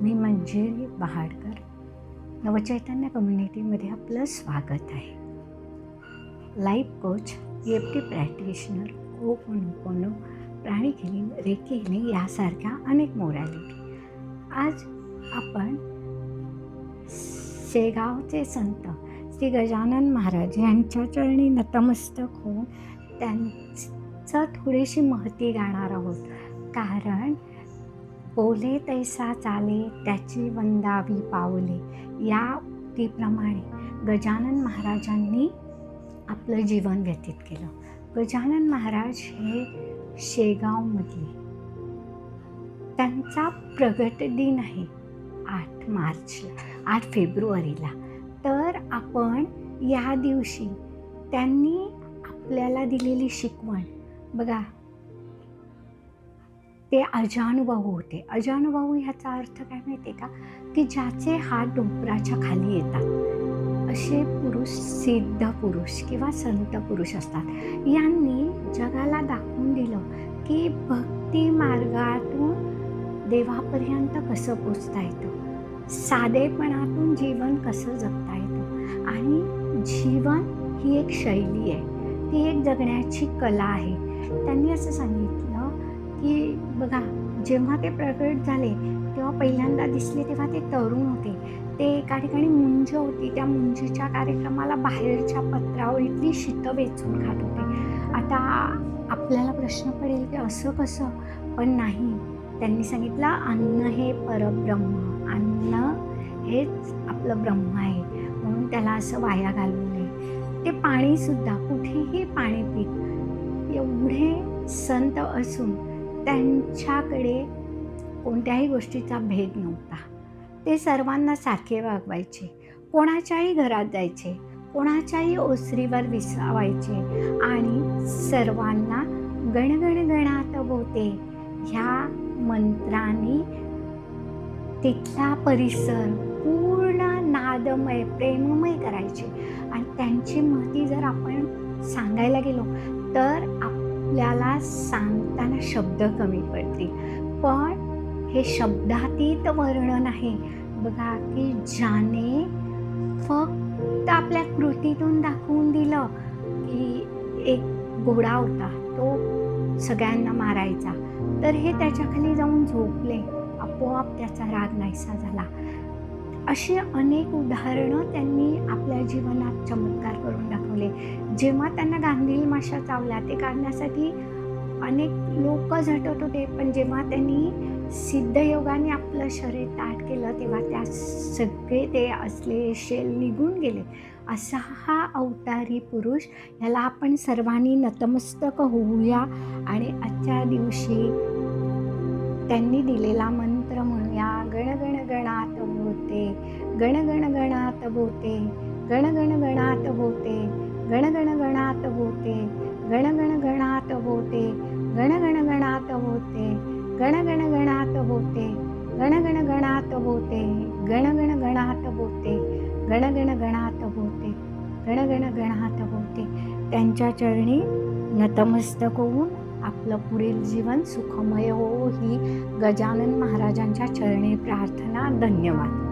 मी मंजिरी बहाडकर, नवचैतन्य कम्युनिटीमध्ये आपलं स्वागत आहे. लाईफ कोच, EFT प्रॅक्टिशनर, हो'ओपोनोपोनो, प्राणिक हिलिंग, रेकी हिलिंग यासारख्या अनेक मोडॅलिटी. आज आपण शेगावचे संत श्री गजानन महाराज यांच्या चरणी नतमस्तक होऊन त्यांचं थोडीशी महती गाणार आहोत. कारण बोले तैसा चाले त्याची वंदावी पावले या उक्तीप्रमाणे गजानन महाराजांनी आपलं जीवन व्यतीत केलं. गजानन महाराज हे शेगावमधले, त्यांचा प्रगट दिन आहे 8 फेब्रुवारीला. तर आपण या दिवशी त्यांनी आपल्याला दिलेली शिकवण बघा, ते अजानुभव होते. अजानुभव ह्याचा अर्थ काय माहिती आहे का, की ज्याचे हात डोंगराच्या खाली येतात असे पुरुष सिद्ध पुरुष किंवा संत पुरुष असतात. यांनी जगाला दाखवून दिलं की भक्ती मार्गातून देवापर्यंत कसं पोचता येतं, साधेपणातून जीवन कसं जगता येतं. आणि जीवन ही एक शैली आहे, ती एक जगण्याची कला आहे. त्यांनी असं सांगितलं की बघा, जेव्हा ते प्रगट झाले तेव्हा पहिल्यांदा दिसले तेव्हा ते तरुण होते. ते एका ठिकाणी मुंज होती, त्या मुंजीच्या कार्यक्रमाला बाहेरच्या पत्रावळीतली शीतं वेचून खात होते. आता आपल्याला प्रश्न पडेल की असं कसं, पण नाही. त्यांनी सांगितलं अन्न हे परब्रह्म, अन्न हेच आपलं ब्रह्म आहे, म्हणून त्याला असं वाया घालू नये. ते पाणीसुद्धा कुठेही पाणी पित, एवढे संत असून त्यांच्याकडे कोणत्याही गोष्टीचा भेद नव्हता. ते सर्वांना सारखे वागवायचे, कोणाच्याही घरात जायचे, कोणाच्याही ओसरीवर विसावायचे आणि सर्वांना गणगण गणात बोते ह्या मंत्राने तिथला परिसर पूर्ण नादमय, प्रेममय करायचे. आणि त्यांची महती जर आपण सांगायला गेलो तर आपल्याला सांगताना शब्द कमी पडतील, पण हे शब्दातीत वर्णन आहे. बघा की ज्याने फक्त आपल्या कृतीतून दाखवून दिलं की एक घोडा होता, तो सगळ्यांना मारायचा, तर हे त्याच्याखाली जाऊन झोपले, आपोआप त्याचा राग नाहीसा झाला. अशी अनेक उदाहरणं त्यांनी आपल्या जीवनात चमत्कार करून दाखवले. जेव्हा त्यांना गांधील माशा चावल्या, ते काढण्यासाठी अनेक लोक झटत होते, पण जेव्हा त्यांनी सिद्धयोगाने आपलं शरीर ताठ केलं तेव्हा त्या सगळे ते असले शेल निघून गेले. असा हा अवतारी पुरुष, याला आपण सर्वांनी नतमस्तक होऊया आणि आजच्या दिवशी त्यांनी दिलेला मंत्र म्हणूया. गण गण गणात बोते, गण गण गणात बोते, गण गण गणात बोते, गण गण गणात बोते, गण गण गणात बोते, गण गण गणात बोते, गण गण गणात बोते, गण गण गणात बोते, गण गण गणात बोते, गण गण गणात बोते, गण गण गणात बोते. त्यांच्या चरणी नतमस्तक होऊन आपलं पुढील जीवन सुखमय हो ही गजानन महाराजांच्या चरणी प्रार्थना. धन्यवाद.